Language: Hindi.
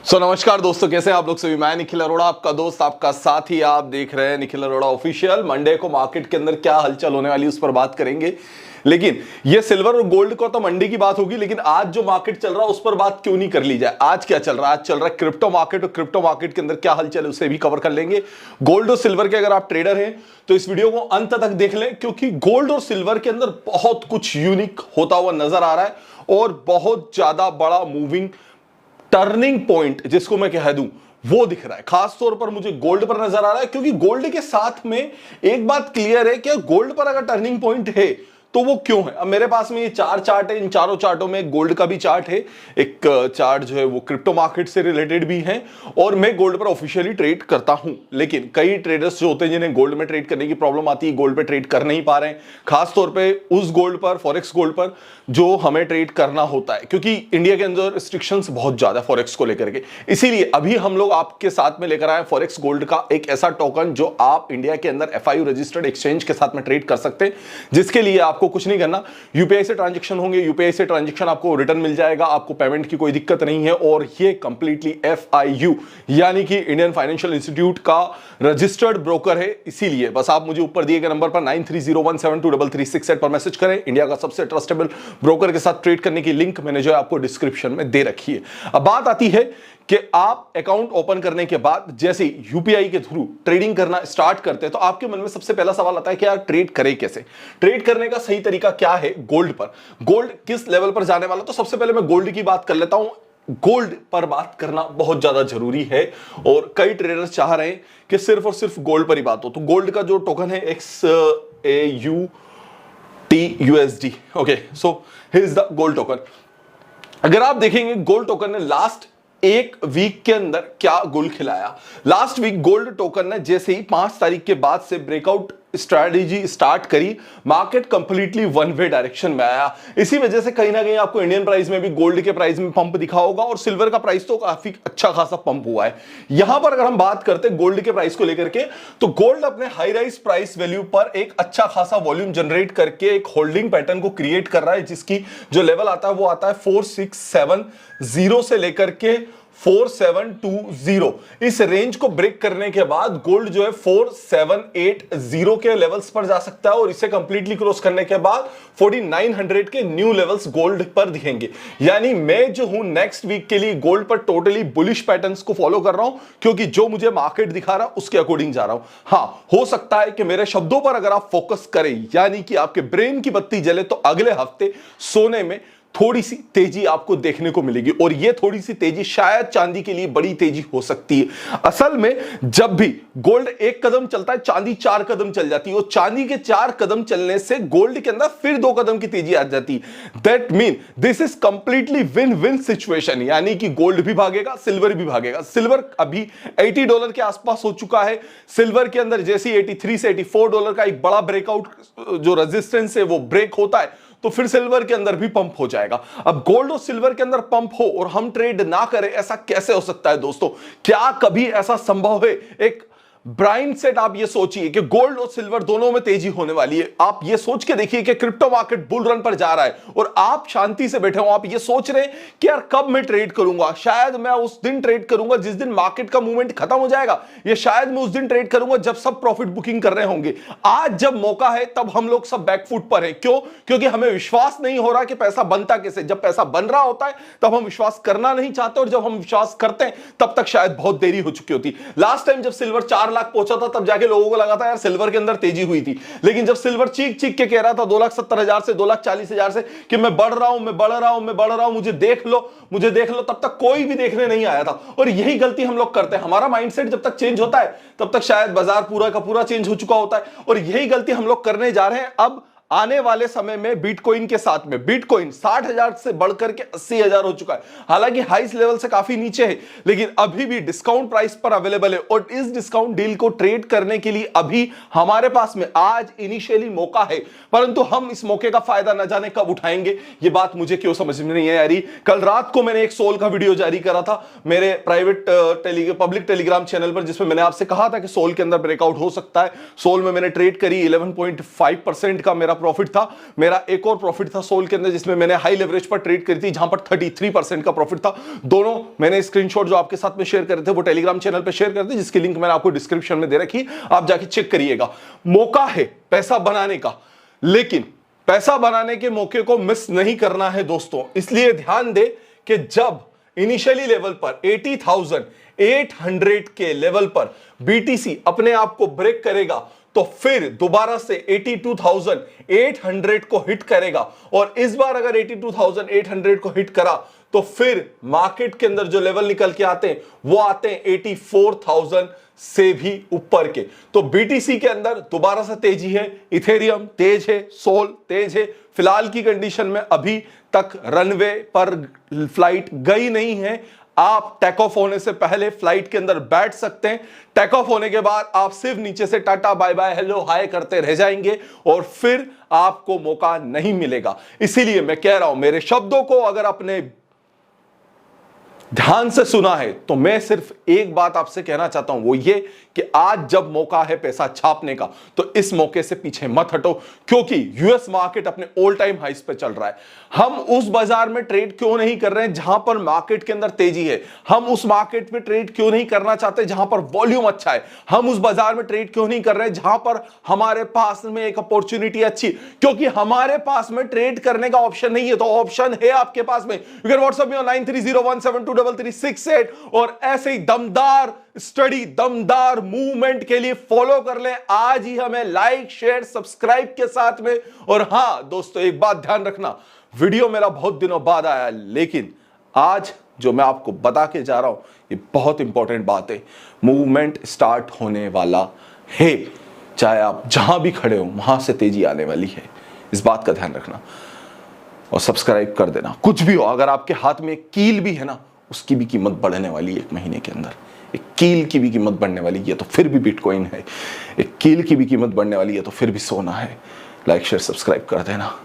नमस्कार दोस्तों, कैसे हैं आप लोग सभी। मैं निखिल अरोड़ा, आपका दोस्त, आपका साथी। आप देख रहे हैं निखिल अरोड़ा ऑफिशियल। मंडे को मार्केट के अंदर क्या हलचल होने वाली है उस पर बात करेंगे। लेकिन ये सिल्वर और गोल्ड को तो मंडे की बात होगी, लेकिन आज जो मार्केट चल रहा है उस पर बात क्यों नहीं कर ली जाए। आज क्या चल रहा है? आज चल रहा है क्रिप्टो मार्केट, और क्रिप्टो मार्केट के अंदर क्या हलचल है उसे भी कवर कर लेंगे। गोल्ड और सिल्वर के अगर आप ट्रेडर हैं तो इस वीडियो को अंत तक देख लें, क्योंकि गोल्ड और सिल्वर के अंदर बहुत कुछ यूनिक होता हुआ नजर आ रहा है और बहुत ज्यादा बड़ा मूविंग टर्निंग पॉइंट जिसको मैं कह दूं वो दिख रहा है। खास तौर पर मुझे गोल्ड पर नजर आ रहा है, क्योंकि गोल्ड के साथ में एक बात क्लियर है कि गोल्ड पर अगर टर्निंग पॉइंट है तो वो क्यों है। अब मेरे पास में ये चार चार्ट है, इन चारों चार्टों में गोल्ड का भी चार्ट है। एक चार्ट जो है वो क्रिप्टो मार्केट से रिलेटेड भी है, और मैं गोल्ड पर ऑफिशियली ट्रेड करता हूं। लेकिन कई ट्रेडर्स जो होते हैं जिन्हें गोल्ड में ट्रेड करने की प्रॉब्लम आती है, गोल्ड पे ट्रेड कर नहीं पा रहे हैं, खासतौर पे उस गोल्ड पर, फॉरेक्स गोल्ड पर जो हमें ट्रेड करना होता है, क्योंकि इंडिया के अंदर रिस्ट्रिक्शंस बहुत ज्यादा फॉरेक्स को लेकर के। इसीलिए अभी हम लोग आपके साथ में लेकर आए फॉरेक्स गोल्ड का एक ऐसा टोकन जो आप इंडिया के अंदर FIU रजिस्टर्ड एक्सचेंज के साथ में ट्रेड कर सकते हैं, जिसके लिए आपको कुछ नहीं करना। यूपीआई से ट्रांजैक्शन होंगे, यूपीआई से ट्रांजैक्शन आपको रिटर्न मिल जाएगा, आपको पेमेंट की कोई दिक्कत नहीं है। और ये कंप्लीटली FIU यानी कि इंडियन फाइनेंशियल इंस्टीट्यूट का रजिस्टर्ड ब्रोकर है। इसीलिए बस आप मुझे ऊपर दिए गए नंबर पर 9301723368 पर मैसेज करें। इंडिया का सबसे ट्रस्टेबल ब्रोकर के साथ ट्रेड करने की लिंक मैंने जो है आपको डिस्क्रिप्शन में दे रखी है। अब बात आती है कि आप अकाउंट ओपन करने के बाद जैसे यूपीआई के थ्रू ट्रेडिंग करना स्टार्ट करते हैं तो आपके मन में सबसे पहला सवाल आता है कि यार ट्रेड करें कैसे। ट्रेड करने का सही तरीका क्या है गोल्ड पर, गोल्ड किस लेवल पर जाने वाला। तो सबसे पहले मैं गोल्ड की बात कर लेता हूं। गोल्ड पर बात करना बहुत ज्यादा जरूरी है और कई ट्रेडर्स चाह रहे हैं कि सिर्फ और सिर्फ गोल्ड पर ही बात हो। तो गोल्ड का जो टोकन है XAUTUSD, okay, so here is the gold token. अगर आप देखेंगे गोल्ड टोकन ने लास्ट एक वीक के अंदर क्या गुल खिलाया। लास्ट वीक गोल्ड टोकन ने जैसे ही 5 तारीख के बाद से ब्रेकआउट स्ट्रैटेजी स्टार्ट करी, market completely one way direction में आया। इसी वजह से कहीं ना कहीं आपको इंडियन प्राइस में भी गोल्ड के प्राइस में पंप दिखा होगा, और सिल्वर का प्राइस तो काफी अच्छा खासा पंप हुआ है। यहां पर अगर हम बात करते हैं गोल्ड के प्राइस को लेकर के, तो गोल्ड अपने हाई राइज प्राइस वैल्यू पर एक अच्छा खासा वॉल्यूम जनरेट करके एक होल्डिंग पैटर्न को क्रिएट कर रहा है, जिसकी जो लेवल आता है वो आता है 4670 से लेकर के 4720। इस रेंज को ब्रेक करने के बाद गोल्ड जो है 4780 के लेवल्स पर जा सकता है, और इसे कंप्लीटली क्रॉस करने के बाद 4900 के न्यू लेवल्स गोल्ड पर दिखेंगे। यानी मैं जो हूं नेक्स्ट वीक के लिए गोल्ड पर टोटली बुलिश पैटर्न्स को फॉलो कर रहा हूं, क्योंकि जो मुझे मार्केट दिखा रहा है उसके अकॉर्डिंग जा रहा हूं। हां, हो सकता है कि मेरे शब्दों पर अगर आप फोकस करें, यानी कि आपके ब्रेन की बत्ती जले, तो अगले हफ्ते सोने में थोड़ी सी तेजी आपको देखने को मिलेगी, और यह थोड़ी सी तेजी शायद चांदी के लिए बड़ी तेजी हो सकती है। असल में जब भी गोल्ड एक कदम चलता है, चांदी 4 कदम चल जाती है, और चांदी के 4 कदम चलने से गोल्ड के अंदर फिर 2 कदम की तेजी आ जाती है। That mean this is completely win win situation, यानी कि गोल्ड भी भागेगा, सिल्वर भी भागेगा। सिल्वर अभी $80 के आसपास हो चुका है। सिल्वर के अंदर जैसे $83 से $84 का एक बड़ा ब्रेकआउट जो रेजिस्टेंस है वो ब्रेक होता है, तो फिर सिल्वर के अंदर भी पंप हो जाएगा। अब गोल्ड और सिल्वर के अंदर पंप हो और हम ट्रेड ना करें, ऐसा कैसे हो सकता है दोस्तों? क्या कभी ऐसा संभव है? एक ब्राइंड सेट आप ये सोचिए कि गोल्ड और सिल्वर दोनों में तेजी होने वाली है। आप ये सोच के देखिए कि क्रिप्टो मार्केट बुल रन पर जा रहा है और आप शांति से बैठे हो। आप ये सोच रहे हैं कि यार कब मैं ट्रेड करूंगा, शायद मैं उस दिन ट्रेड करूंगा जिस दिन मार्केट का मूवमेंट खत्म हो जाएगा, या शायद मैं उस दिन ट्रेड करूंगा जब सब प्रॉफिट बुकिंग कर रहे होंगे। आज जब मौका है तब हम लोग सब बैकफुट पर हैं। क्यों? क्योंकि हमें विश्वास नहीं हो रहा कि पैसा बनता कैसे। जब पैसा बन रहा होता है तब हम विश्वास करना नहीं चाहते, और जब हम विश्वास करते हैं तब तक शायद बहुत देरी हो चुकी होती। लास्ट टाइम जब सिल्वर 4 लाख पहुंचा था तब जाके लोगों को लगा था यार सिल्वर के अंदर तेजी हुई थी, लेकिन जब सिल्वर चीख चीख के कह रहा था 2,70,000 से 2,40,000 से कि मैं बढ़ रहा हूं, मैं बढ़ रहा हूं, मैं बढ़ रहा हूं, मुझे देख लो, मुझे देख लो, तब तक कोई भी देखने नहीं आया था। और यही गलती हम लोग करते हैं। हमारा माइंडसेट जब तक चेंज होता है तब तक शायद बाजार पूरा का पूरा चेंज हो चुका होता है, और यही गलती हम लोग करने जा रहे हैं अब आने वाले समय में बिटकॉइन के साथ में। बिटकॉइन 60,000 से बढ़कर के 80,000 हो चुका है। हालांकि हाईस लेवल से काफी नीचे है, लेकिन अभी भी डिस्काउंट प्राइस पर अवेलेबल है, और इस डिस्काउंट डील को ट्रेड करने के लिए अभी हमारे पास में आज इनिशियली मौका है, परंतु हम इस मौके का फायदा न जाने कब उठाएंगे, ये बात मुझे क्यों समझ में नहीं है यारी। कल रात को मैंने एक सोल का वीडियो जारी करा था मेरे प्राइवेट पब्लिक टेलीग्राम चैनल पर, जिसमें मैंने आपसे कहा था कि सोल के अंदर ब्रेकआउट हो सकता है। सोल में मैंने ट्रेड करी, 11.5% का मेरा प्रॉफिट था। मेरा एक और प्रॉफिट था सोल के अंदर जिसमें मैंने हाई लेवरेज पर ट्रेड करी थी, जहां पर 33% का प्रॉफिट था। दोनों मैंने स्क्रीनशॉट जो आपके साथ में शेयर करे थे वो टेलीग्राम चैनल पे शेयर कर थे, जिसकी लिंक मैंने आपको डिस्क्रिप्शन में दे रखी, आप जाके चेक करिएगा। मौका है पैसा बनाने का, लेकिन पैसा बनाने के मौके को मिस नहीं करना है दोस्तों। इसलिए ध्यान दे कि जब इनिशियली लेवल पर 80,800 के लेवल पर बीटीसी अपने आप को ब्रेक करेगा तो फिर दोबारा से 82,800 को हिट करेगा, और इस बार अगर 82,800 को हिट करा तो फिर मार्केट के अंदर जो लेवल निकल के आते हैं वो आते हैं 84,000 से भी ऊपर के। तो बीटीसी के अंदर दोबारा से तेजी है, इथेरियम तेज है, सोल तेज है। फिलहाल की कंडीशन में अभी तक रनवे पर फ्लाइट गई नहीं है। आप टेक ऑफ होने से पहले फ्लाइट के अंदर बैठ सकते हैं। टेक ऑफ होने के बाद आप सिर्फ नीचे से tata bye bye hello hi करते रह जाएंगे और फिर आपको मौका नहीं मिलेगा। इसीलिए मैं कह रहा हूं, मेरे शब्दों को अगर अपने ध्यान से सुना है तो मैं सिर्फ एक बात आपसे कहना चाहता हूं, वो ये कि आज जब मौका है पैसा छापने का तो इस मौके से पीछे मत हटो, क्योंकि यूएस मार्केट अपने ऑल टाइम हाइस पे चल रहा है। हम उस बाजार में ट्रेड क्यों नहीं कर रहे हैं जहां पर मार्केट के अंदर तेजी है? हम उस मार्केट में ट्रेड क्यों नहीं करना चाहते जहां पर वॉल्यूम अच्छा है? हम उस बाजार में ट्रेड क्यों नहीं कर रहे हैं जहां पर हमारे पास में एक अपॉर्चुनिटी अच्छी? क्योंकि हमारे पास में ट्रेड करने का ऑप्शन नहीं है। तो ऑप्शन है आपके पास में, you can WhatsApp me on 9301723368 और ऐसे ही दमदार स्टडी, दमदार मूवमेंट के लिए फॉलो कर लें आज ही हमें लाइक शेयर सब्सक्राइब के साथ में। और हां दोस्तों, एक बात ध्यान रखना, वीडियो मेरा बहुत दिनों बाद आया, लेकिन आज जो मैं आपको बता के जा रहा हूं ये बहुत इंपॉर्टेंट बात है। मूवमेंट स्टार्ट होने वाला है, चाहे आप जहां भी खड़े हो वहां से तेजी आने वाली है। इस बात का ध्यान रखना और सब्सक्राइब कर देना। कुछ भी हो, अगर आपके हाथ में एक कील भी है ना, उसकी भी कीमत बढ़ने वाली है 1 महीने के अंदर। एक कील की भी कीमत बढ़ने वाली है तो फिर भी बिटकॉइन है, एक कील की भी कीमत बढ़ने वाली है तो फिर भी सोना है। लाइक शेयर सब्सक्राइब कर देना।